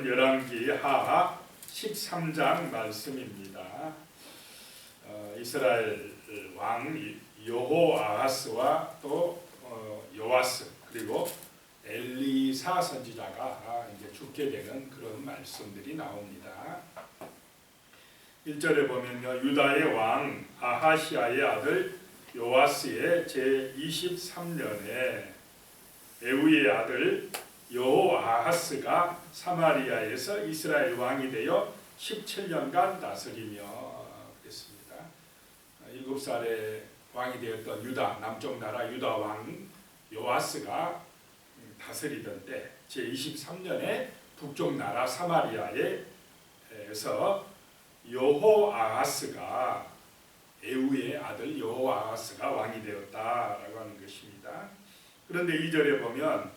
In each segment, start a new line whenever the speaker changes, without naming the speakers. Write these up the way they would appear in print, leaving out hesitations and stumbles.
말씀은 열왕기 하하 13장 말씀입니다. 이스라엘 왕 여호아하스와 또 요아스 그리고 엘리사 선지자가 이제 죽게 되는 그런 말씀들이 나옵니다. 1절에 보면요, 유다의 왕 아하시아의 아들 요아스의 제23년에 에우의 아들 여호아하스가 사마리아에서 이스라엘 왕이 되어 17년간 다스리며 그랬습니다. 7살에 왕이 되었던 유다 남쪽 나라 유다 왕 요아스가 다스리던 때 제23년에 북쪽 나라 사마리아에서 여호아하스가 에우의 아들 여호아하스가 왕이 되었다라고 하는 것입니다. 그런데 2절에 보면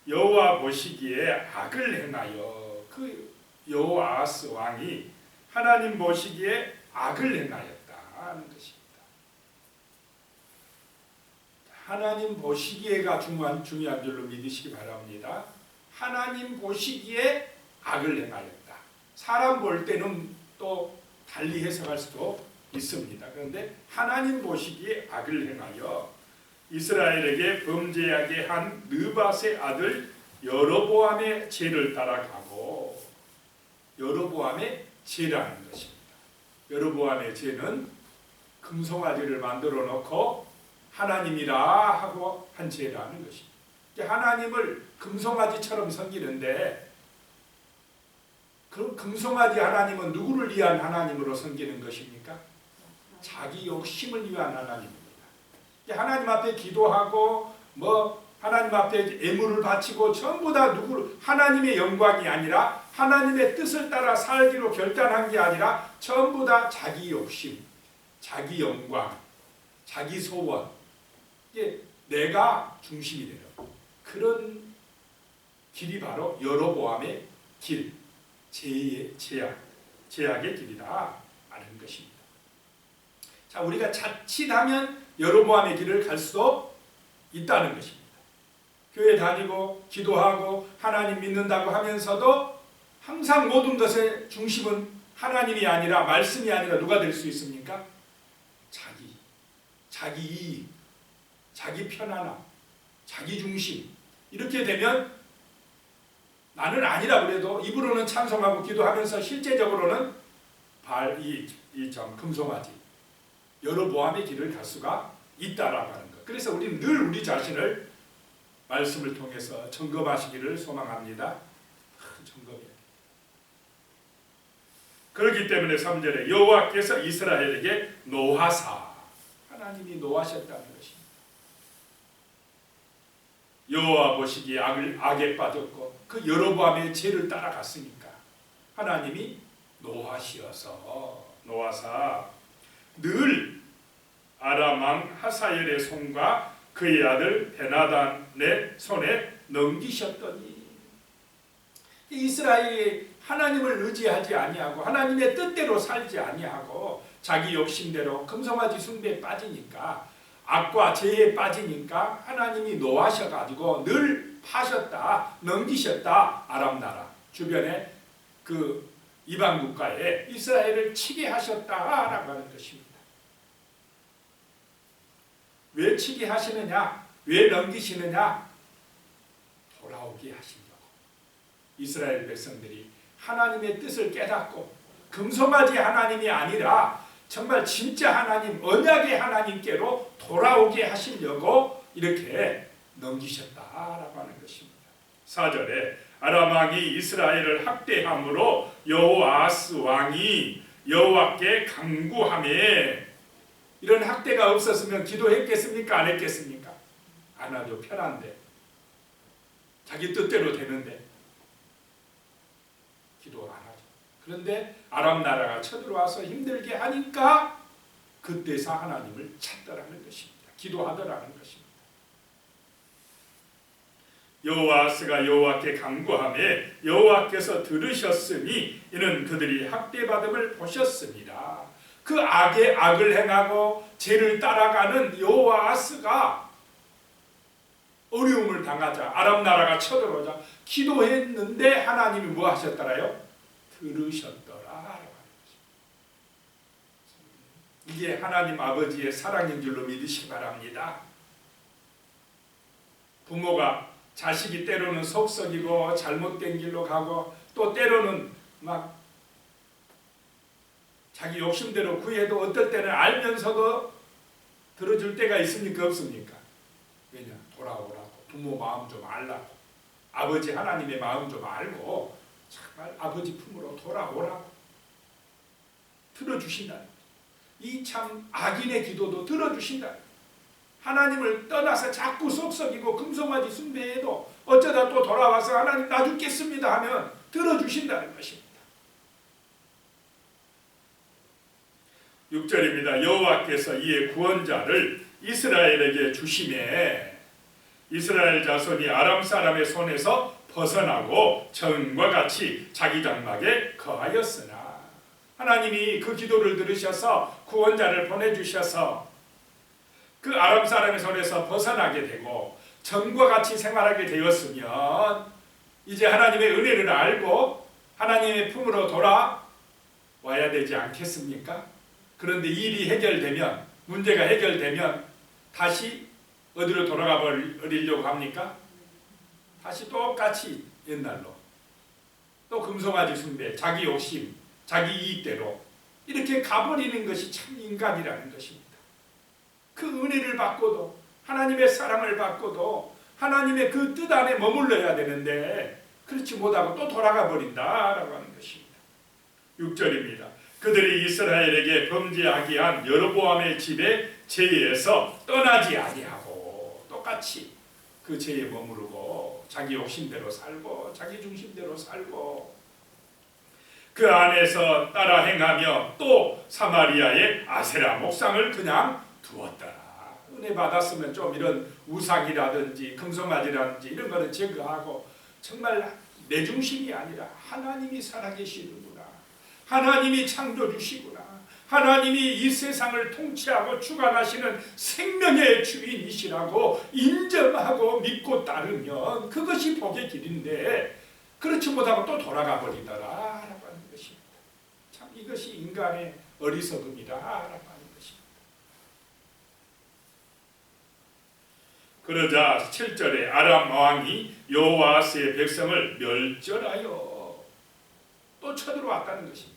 여호와 보시기에 악을 행하여, 그 여호아하스 왕이 하나님 보시기에 악을 행하였다는 것입니다. 하나님 보시기에가 중요한 줄로 믿으시기 바랍니다. 하나님 보시기에 악을 행하였다. 사람 볼 때는 또 달리 해석할 수도 있습니다. 그런데 하나님 보시기에 악을 행하여 이스라엘에게 범죄하게 한 느밧의 아들 여로보암의 죄를 따라가고, 여로보암의 죄라는 것입니다. 여로보암의 죄는 금송아지를 만들어 놓고 하나님이라 하고 한 죄라는 것입니다. 하나님을 금송아지처럼 섬기는데, 그럼 금송아지 하나님은 누구를 위한 하나님으로 섬기는 것입니까? 자기 욕심을 위한 하나님입니다. 하나님 앞에 기도하고 하나님 앞에 예물을 바치고 전부 다 하나님의 영광이 아니라 하나님의 뜻을 따라 살기로 결단한 게 아니라 전부 다 자기 욕심, 자기 영광, 자기 소원, 내가 중심이 되는 그런 길이 바로 여로보암의 길, 제약의 길이다 하는 것입니다. 자, 우리가 자칫하면 여로보암의 길을 갈 수도 있다는 것입니다. 교회 다니고 기도하고 하나님 믿는다고 하면서도 항상 모든 것의 중심은 하나님이 아니라 말씀이 아니라 누가 될 수 있습니까? 자기 이익, 자기 편안함, 자기 중심. 이렇게 되면 나는 아니라 그래도 입으로는 찬송하고 기도하면서 실제적으로는 금송아지 여로보암의 길을 갈 수가 있다라고 하는 것. 그래서 우리는 늘 우리 자신을 말씀을 통해서 점검하시기를 소망합니다. 점검이에요. 그렇기 때문에 3절에 여호와께서 이스라엘에게 노하사, 하나님이 노하셨다는 것입니다. 여호와 보시기에 악에 빠졌고 그 여로보암의 죄를 따라갔으니까 하나님이 노하사 늘 아람 왕 하사엘의 손과 그의 아들 베나단의 손에 넘기셨더니, 이스라엘이 하나님을 의지하지 아니하고 하나님의 뜻대로 살지 아니하고 자기 욕심대로 금송아지 숭배에 빠지니까, 악과 죄에 빠지니까 하나님이 노하셔가지고 늘 파셨다, 넘기셨다. 아람 나라 주변에 그 이방 국가에 이스라엘을 치게 하셨다라고 하는 것입니다. 왜 치게 하시느냐? 왜 넘기시느냐? 돌아오게 하시려고. 이스라엘 백성들이 하나님의 뜻을 깨닫고 금송아지 하나님이 아니라 정말 진짜 하나님, 언약의 하나님께로 돌아오게 하시려고 이렇게 넘기셨다라고 하는 것입니다. 4절에 아람 왕이 이스라엘을 학대함으로 여호아하스 왕이 여호와께 간구하매, 이런 학대가 없었으면 기도했겠습니까? 안 했겠습니까? 안 하죠. 편한데, 자기 뜻대로 되는데 기도 안 하죠. 그런데 아람 나라가 쳐들어와서 힘들게 하니까 그때서 하나님을 찾더라는 것입니다. 기도하더라는 것입니다. 여호아스가 여호와께 간구하매 여호와께서 들으셨으니 이는 그들이 학대받음을 보셨습니다. 그 악을 행하고 죄를 따라가는 여호아스가 어려움을 당하자, 아람 나라가 쳐들어오자 기도했는데 하나님이 뭐 하셨더라요? 들으셨더라. 이게 하나님 아버지의 사랑인 줄로 믿으시기 바랍니다. 부모가 자식이 때로는 속썩이고 잘못된 길로 가고 또 때로는 막 자기 욕심대로 구해도 어떨 때는 알면서도 들어줄 때가 있습니까? 없습니까? 왜냐? 돌아오라고, 부모 마음 좀 알라고, 아버지 하나님의 마음 좀 알고 정말 아버지 품으로 돌아오라고 들어주신다. 이 참 악인의 기도도 들어주신다. 하나님을 떠나서 자꾸 속썩이고 금송아지 숭배해도 어쩌다 또 돌아와서 하나님 나 죽겠습니다 하면 들어주신다는 것입니다. 6절입니다. 여호와께서 이에 구원자를 이스라엘에게 주심에 이스라엘 자손이 아람 사람의 손에서 벗어나고 전과 같이 자기 장막에 거하였으나 하나님이 그 기도를 들으셔서 구원자를 보내주셔서 그 아람 사람의 손에서 벗어나게 되고 전과 같이 생활하게 되었으면 이제 하나님의 은혜를 알고 하나님의 품으로 돌아와야 되지 않겠습니까? 그런데 일이 해결되면, 문제가 해결되면 다시 어디로 돌아가 버리려고 합니까? 다시 똑같이 옛날로 또 금송아지 숭배, 자기 욕심, 자기 이익대로 이렇게 가버리는 것이 참 인간이라는 것입니다. 그 은혜를 받고도 하나님의 사랑을 받고도 하나님의 그 뜻 안에 머물러야 되는데 그렇지 못하고 또 돌아가 버린다라고 하는 것입니다. 6절입니다. 그들이 이스라엘에게 범죄하게 한 여로보암의 집에 죄에서 떠나지 아니하고 똑같이 그 죄에 머무르고 자기 욕심대로 살고 자기 중심대로 살고 그 안에서 따라 행하며 또 사마리아의 아세라 목상을 그냥 두었더라. 은혜 받았으면 좀 이런 우상이라든지 금송아지라든지 이런 거는 제거하고 정말 내 중심이 아니라 하나님이 살아계시는구나, 하나님이 창조주시구나, 하나님이 이 세상을 통치하고 주관하시는 생명의 주인이시라고 인정하고 믿고 따르면 그것이 복의 길인데 그렇지 못하고 또 돌아가 버리더라 라고 하는 것입니다. 참 이것이 인간의 어리석음이다 라고 하는 것입니다. 그러자 7절에 아람 왕이 여호와스의 백성을 멸절하여 또 쳐들어왔다는 것입니다.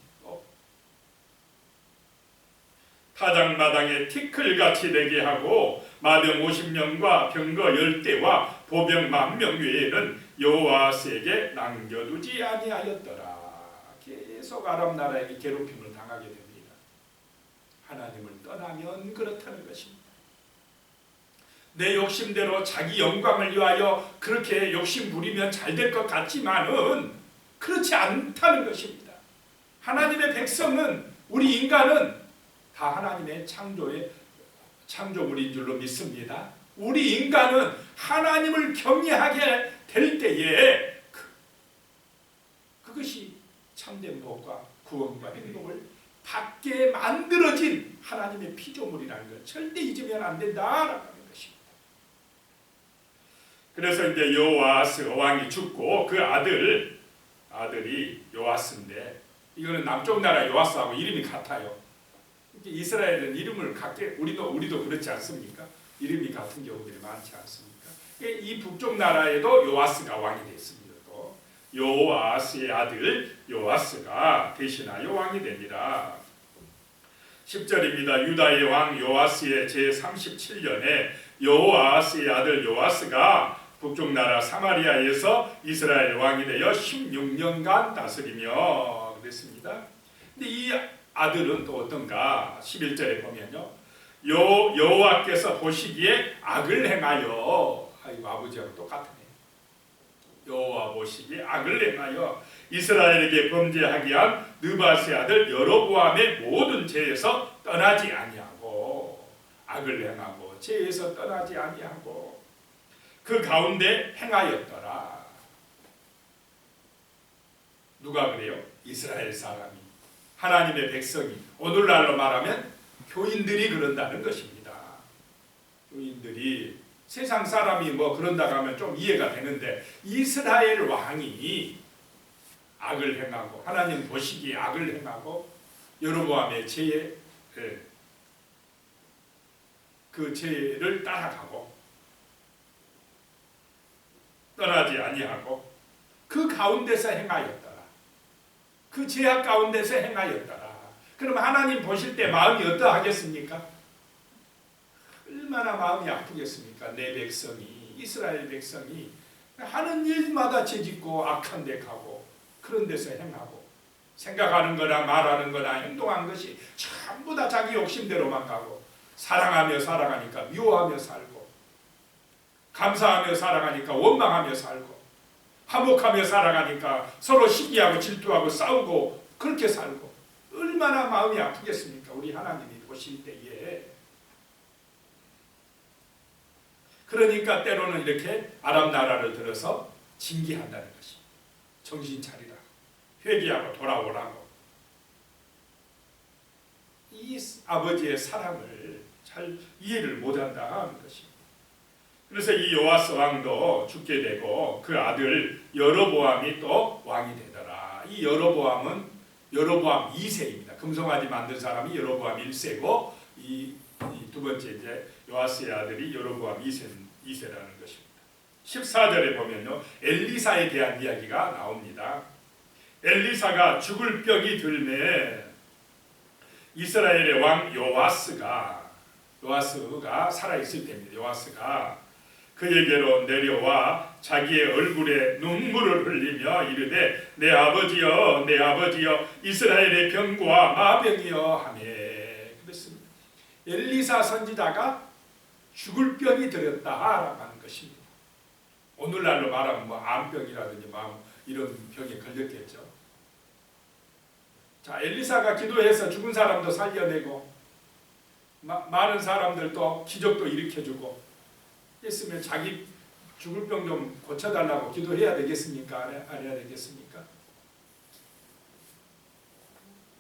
타작마당에 티끌같이 되게 하고 마병 50명과 병거 10대와 보병 10,000명 외에는 여호와스에게 남겨두지 아니하였더라. 계속 아람 나라에게 괴롭힘을 당하게 됩니다. 하나님을 떠나면 그렇다는 것입니다. 내 욕심대로 자기 영광을 위하여 그렇게 욕심 부리면 잘 될 것 같지만은 그렇지 않다는 것입니다. 하나님의 백성은, 우리 인간은 다 하나님의 창조물인 줄로 믿습니다. 우리 인간은 하나님을 경외하게 될 때에 그것이 참된 복과 구원과 행복을 받게 만들어진 하나님의 피조물이라는 걸 절대 잊으면 안 된다라는 것입니다. 그래서 이제 여호와스 왕이 죽고 그 아들이 요아스인데, 이거는 남쪽 나라 요아스하고 이름이 같아요. 이스라엘은 이름을 같게, 우리도 그렇지 않습니까? 이름이 같은 경우들이 많지 않습니까? 이 북쪽 나라에도 요아스가 왕이 됐습니다. 또 요아스의 아들 요아스가 대신하여 왕이 됩니다. 10절입니다. 유다의 왕 요아스의 제37년에 여호아스의 아들 요아스가 북쪽 나라 사마리아에서 이스라엘 왕이 되어 16년간 다스리며 그랬습니다. 근데 이 아들은 또 어떤가? 11절에 보면요, 여호와께서 보시기에 악을 행하여, 이거 아버지하고 똑같네. 여호와 보시기에 악을 행하여 이스라엘에게 범죄하게 한 느밧의 아들 여로보암의 모든 죄에서 떠나지 아니하고, 악을 행하고 죄에서 떠나지 아니하고 그 가운데 행하였더라. 누가 그래요? 이스라엘 사람이, 하나님의 백성이, 오늘날로 말하면 교인들이 그런다는 것입니다. 교인들이 세상 사람이 뭐 그런다고 하면 좀 이해가 되는데 이스라엘 왕이 악을 행하고 하나님 보시기에 악을 행하고 여로보암의 죄에 그 죄를 따라가고 떠나지 아니하고 그 가운데서 행하였더라. 그 죄악 가운데서 행하였더라. 그럼 하나님 보실 때 마음이 어떠하겠습니까? 얼마나 마음이 아프겠습니까? 내 백성이, 이스라엘 백성이 하는 일마다 죄짓고 악한 데 가고 그런 데서 행하고 생각하는 거나 말하는 거나 행동하는 것이 전부 다 자기 욕심대로만 가고 사랑하며 살아가니까 미워하며 살고 감사하며 살아가니까 원망하며 살고 화목하며 살아가니까 서로 시기하고 질투하고 싸우고 그렇게 살고 얼마나 마음이 아프겠습니까? 우리 하나님이 보실 때에. 그러니까 때로는 이렇게 아람 나라를 들어서 징계한다는 것입니다. 정신 차리라. 회개하고 돌아오라고. 이 아버지의 사랑을 잘 이해를 못한다는 것입니다. 그래서 이 요아스 왕도 죽게 되고 그 아들 여로보암이 또 왕이 되더라. 이 여로보암은 여로보암 2세입니다. 금송아지 만든 사람이 여로보암 1세고 이 두 번째 이제 요아스의 아들이 여로보암 2세라는 것입니다. 14절에 보면요. 엘리사에 대한 이야기가 나옵니다. 엘리사가 죽을 병이 들매 이스라엘의 왕 요아스가 살아있을 때입니다. 요아스가 그에게로 내려와 자기의 얼굴에 눈물을 흘리며 이르되 내 아버지여 내 아버지여 이스라엘의 병과 마병이여 하며 그랬습니다. 엘리사 선지자가 죽을 병이 들었다라고 하는 것입니다. 오늘날로 말하면 뭐 암병이라든지 이런 병에 걸렸겠죠. 자, 엘리사가 기도해서 죽은 사람도 살려내고 많은 사람들도 기적도 일으켜주고 했으면 자기 죽을 병 좀 고쳐달라고 기도해야 되겠습니까? 안 해야 되겠습니까?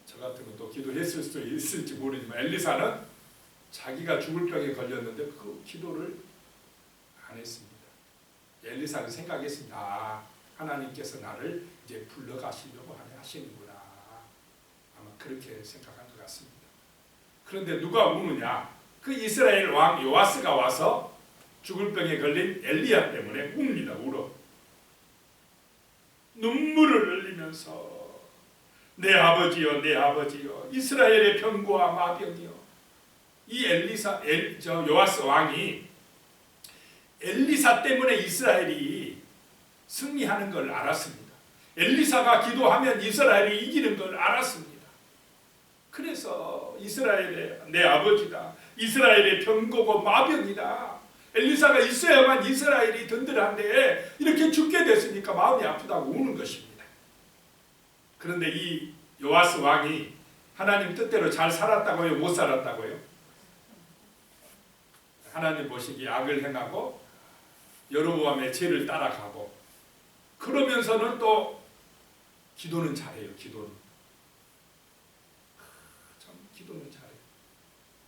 저 같은 것도 기도했을 수도 있을지 모르지만 엘리사는 자기가 죽을 병에 걸렸는데 그 기도를 안 했습니다. 엘리사는 생각했습니다. 아, 하나님께서 나를 이제 불러가시려고 하시는구나. 아마 그렇게 생각한 것 같습니다. 그런데 누가 우느냐? 그 이스라엘 왕 요아스가 와서 죽을 병에 걸린 엘리야 때문에 웁니다. 울어. 눈물을 흘리면서 내 아버지여 내 아버지여 이스라엘의 병과 마병이여. 이 요아스 왕이 엘리사 때문에 이스라엘이 승리하는 걸 알았습니다. 엘리사가 기도하면 이스라엘이 이기는 걸 알았습니다. 그래서 이스라엘의 내 아버지다. 이스라엘의 병고고 마병이다. 엘리사가 있어야만 이스라엘이 든든한데 이렇게 죽게 됐으니까 마음이 아프다고 우는 것입니다. 그런데 이 요아스 왕이 하나님 뜻대로 잘 살았다고요? 못 살았다고요? 하나님 보시기에 악을 행하고 여로보암의 죄를 따라가고 그러면서는 또 기도는 잘해요. 기도는 잘해요.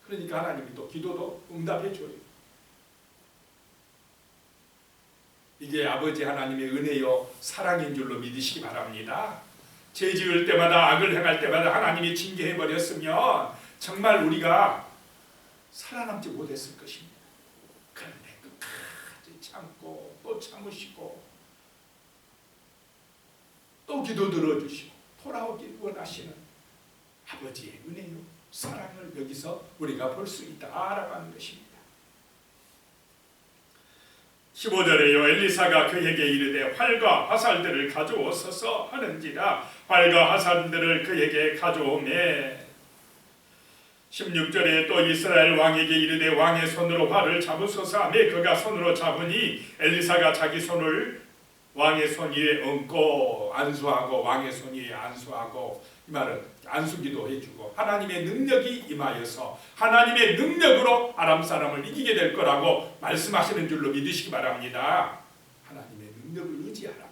그러니까 하나님이 또 기도도 응답해 줘요. 이게 아버지 하나님의 은혜요 사랑인 줄로 믿으시기 바랍니다. 죄 지을 때마다 악을 행할 때마다 하나님이 징계해 버렸으면 정말 우리가 살아남지 못했을 것입니다. 그런데 끝까지 참고 또 참으시고 또 기도 들어주시고 돌아오길 원하시는 아버지의 은혜요 사랑을 여기서 우리가 볼 수 있다라고 하는 것입니다. 15절에요. 엘리사가 그에게 이르되 활과 화살들을 가져오소서 하는지라 활과 화살들을 그에게 가져오매 16절에 또 이스라엘 왕에게 이르되 왕의 손으로 활을 잡으소서 하매 그가 손으로 잡으니 엘리사가 자기 손을 왕의 손 위에 얹고 안수하고 왕의 손 위에 안수하고 이 말은 안수기도 해주고 하나님의 능력이 임하여서 하나님의 능력으로 아람 사람을 이기게 될 거라고 말씀하시는 줄로 믿으시기 바랍니다. 하나님의 능력을 의지하라고.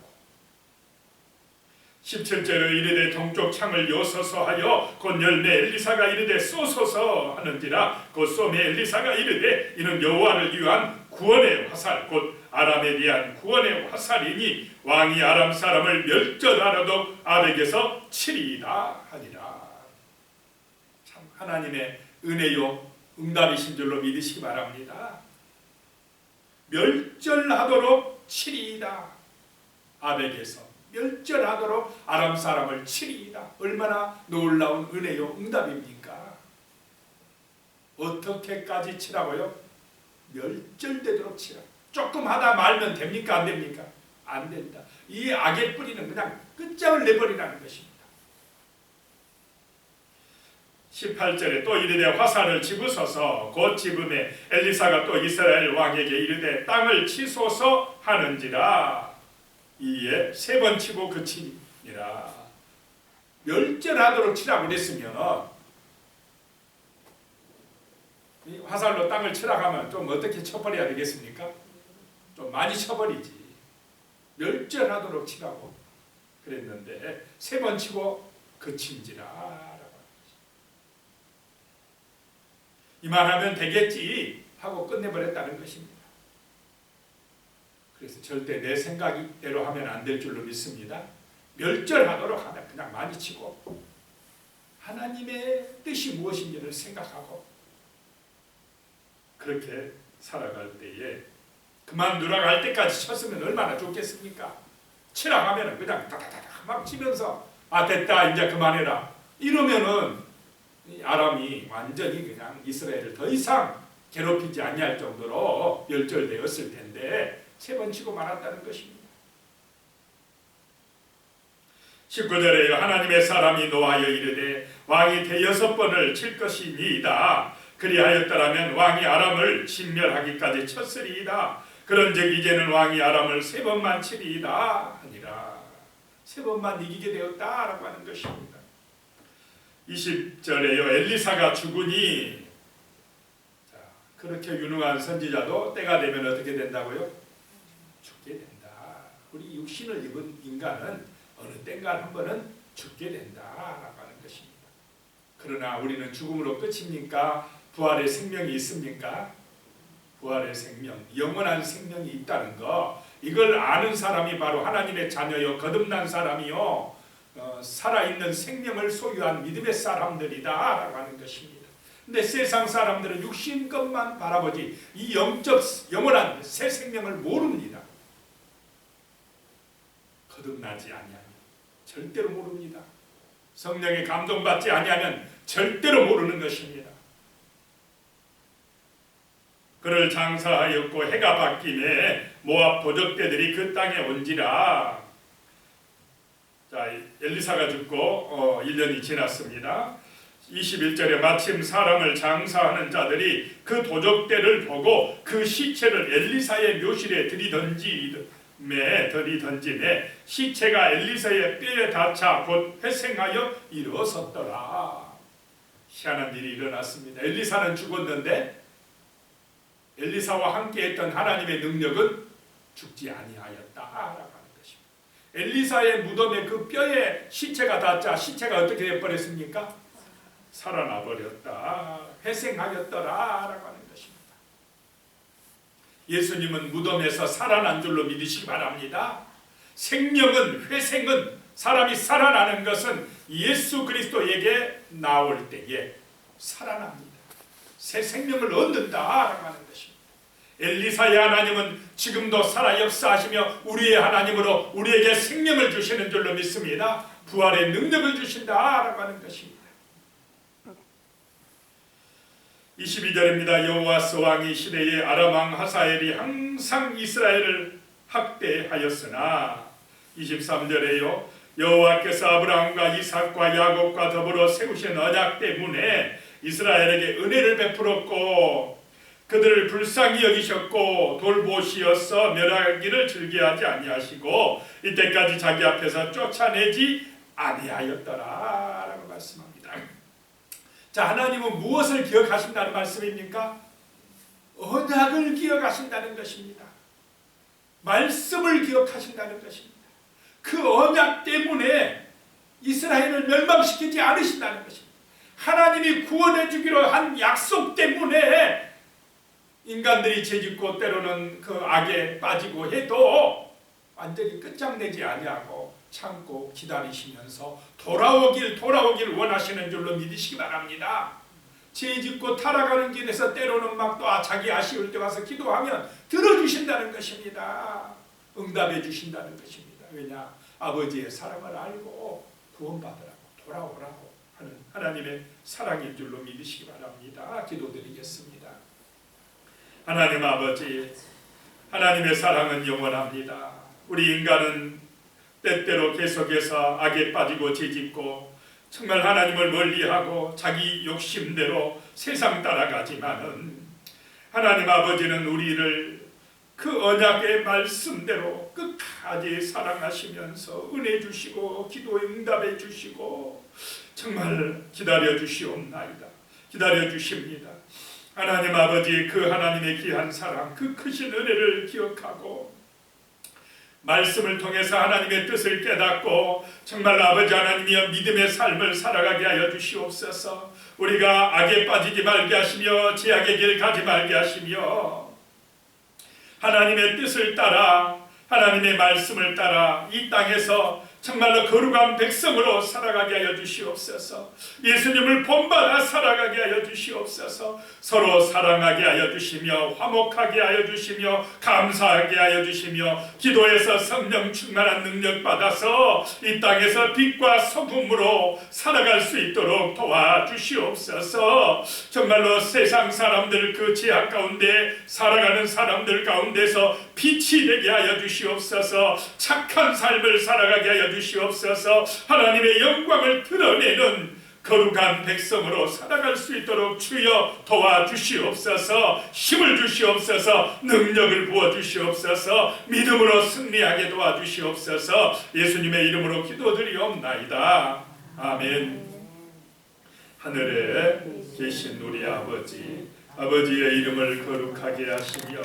17절에 이르되 동쪽 창을 여소서 하여 곧 열매 엘리사가 이르되 쏘소서 하는지라 곧 쏘매 엘리사가 이르되 이는 여호와를 위한
구원의 화살 곧 아람에 대한 구원의 화살이니 왕이 아람 사람을 멸절하려도 아벡에서 치리이다 하니라. 참 하나님의 은혜요 응답이신 줄로 믿으시기 바랍니다. 멸절하도록 치리이다. 아벡에서 멸절하도록 아람 사람을 치리이다. 얼마나 놀라운 은혜요 응답입니까? 어떻게까지 치라고요? 멸절되도록 치라. 조금 하다 말면 됩니까? 안 됩니까? 안 된다. 이 악의 뿌리는 그냥 끝장을 내버리라는 것입니다. 18절에 또 이르되 화살을 집으소서. 곧 집음에 엘리사가 또 이스라엘 왕에게 이르되 땅을 치소서 하는지라. 이에 3번 치고 그치니라. 멸절하도록 치라고 그랬으면 이 화살로 땅을 치라고 하면 좀 어떻게 쳐버려야 되겠습니까? 좀 많이 쳐버리지. 멸절하도록 치라고 그랬는데 3번 치고 그친지라. 이만하면 되겠지 하고 끝내버렸다는 것입니다. 그래서 절대 내 생각대로 하면 안 될 줄로 믿습니다. 멸절하도록 하면 그냥 많이 치고 하나님의 뜻이 무엇인지를 생각하고 그렇게 살아갈 때에 그만두라고 할 때까지 쳤으면 얼마나 좋겠습니까? 치라고 하면 그냥 다다다다 막 치면서 아 됐다 이제 그만해라 이러면은 아람이 완전히 그냥 이스라엘을 더 이상 괴롭히지 아니할 정도로 멸절되었을 텐데 3번 치고 말았다는 것입니다. 19절에요. 하나님의 사람이 노하여 이르되 왕이 대6번을 칠 것이니이다. 그리하였더라면 왕이 아람을 진멸하기까지 쳤으리이다. 그런즉 이제는 왕이 아람을 3번만 치리이다 하니라. 3번만 이기게 되었다라고 하는 것입니다. 20절에요. 엘리사가 죽으니 자, 그렇게 유능한 선지자도 때가 되면 어떻게 된다고요? 죽게 된다. 우리 육신을 입은 인간은 어느 땐가 한 번은 죽게 된다라고 하는 것입니다. 그러나 우리는 죽음으로 끝입니까? 부활의 생명이 있습니까? 부활의 생명, 영원한 생명이 있다는 거 이걸 아는 사람이 바로 하나님의 자녀요 거듭난 사람이요 살아있는 생명을 소유한 믿음의 사람들이다 라고 하는 것입니다. 근데 세상 사람들은 육신 것만 바라보지 이 영적 영원한 새 생명을 모릅니다. 거듭나지 아니하면 절대로 모릅니다. 성령의 감동받지 아니하면 절대로 모르는 것입니다. 그를 장사하였고 해가 바뀌매 모압 도적대들이 그 땅에 온지라. 자, 엘리사가 죽고 1년이 지났습니다. 21절에 마침 사람을 장사하는 자들이 그 도적대를 보고 그 시체를 엘리사의 묘실에 들이던지매 시체가 엘리사의 뼈에 닿자 곧 회생하여 일어섰더라. 희한한 일이 일어났습니다. 엘리사는 죽었는데 엘리사와 함께했던 하나님의 능력은 죽지 아니하였다라고 하는 것입니다. 엘리사의 무덤에 그 뼈에 시체가 닿자 시체가 어떻게 되어버렸습니까? 살아나 버렸다. 회생하였더라라고 하는 것입니다. 예수님은 무덤에서 살아난 줄로 믿으시기 바랍니다. 생명은 회생은 사람이 살아나는 것은 예수 그리스도에게 나올 때에 살아납니다. 새 생명을 얻는다라고 하는 것입니다. 엘리사의 하나님은 지금도 살아 역사하시며 우리의 하나님으로 우리에게 생명을 주시는 줄로 믿습니다. 부활의 능력을 주신다라고 하는 것입니다. 22절입니다. 여호와스 왕이 시대에 아람 왕 하사엘이 항상 이스라엘을 학대하였으나 23절에요. 여호와께서 아브라함과 이삭과 야곱과 더불어 세우신 언약 때문에 이스라엘에게 은혜를 베풀었고 그들을 불쌍히 여기셨고 돌보시어서 멸하기를 즐겨하지 아니하시고 이때까지 자기 앞에서 쫓아내지 아니하였더라라고 말씀합니다. 자, 하나님은 무엇을 기억하신다는 말씀입니까? 언약을 기억하신다는 것입니다. 말씀을 기억하신다는 것입니다. 그 언약 때문에 이스라엘을 멸망시키지 않으신다는 것입니다. 하나님이 구원해 주기로 한 약속 때문에 인간들이 죄짓고 때로는 그 악에 빠지고 해도 완전히 끝장내지 아니하고 참고 기다리시면서 돌아오길 원하시는 줄로 믿으시기 바랍니다. 죄짓고 타락하는 길에서 때로는 막 또 자기 아쉬울 때 와서 기도하면 들어주신다는 것입니다. 응답해 주신다는 것입니다. 왜냐? 아버지의 사랑을 알고 구원받으라고 돌아오라고 하는 하나님의 사랑인 줄로 믿으시기 바랍니다. 기도드리겠습니다. 하나님 아버지, 하나님의 사랑은 영원합니다. 우리 인간은 때때로 계속해서 악에 빠지고 죄짓고 정말 하나님을 멀리하고 자기 욕심대로 세상 따라가지만은 하나님 아버지는 우리를 그 언약의 말씀대로 끝까지 사랑하시면서 은혜 주시고 기도에 응답해 주시고 정말 기다려 주시옵나이다. 기다려 주십니다. 하나님 아버지, 그 하나님의 귀한 사랑, 그 크신 은혜를 기억하고 말씀을 통해서 하나님의 뜻을 깨닫고 정말 아버지 하나님이여 믿음의 삶을 살아가게 하여 주시옵소서. 우리가 악에 빠지지 말게 하시며 죄악의 길 가지 말게 하시며 하나님의 뜻을 따라 하나님의 말씀을 따라 이 땅에서 정말로 거룩한 백성으로 살아가게 하여 주시옵소서. 예수님을 본받아 살아가게 하여 주시옵소서. 서로 사랑하게 하여 주시며 화목하게 하여 주시며 감사하게 하여 주시며 기도에서 성령 충만한 능력 받아서 이 땅에서 빛과 소금으로 살아갈 수 있도록 도와주시옵소서. 정말로 세상 사람들 그 죄악 가운데 살아가는 사람들 가운데서 빛이 되게 하여 주시옵소서. 착한 삶을 살아가게 하여 주시옵소서. 하나님의 영광을 드러내는 거룩한 백성으로 살아갈 수 있도록 주여 도와주시옵소서. 힘을 주시옵소서. 능력을 부어주시옵소서. 믿음으로 승리하게 도와주시옵소서. 예수님의 이름으로 기도드리옵나이다. 아멘. 하늘에 계신 우리 아버지, 아버지의 이름을 거룩하게 하시며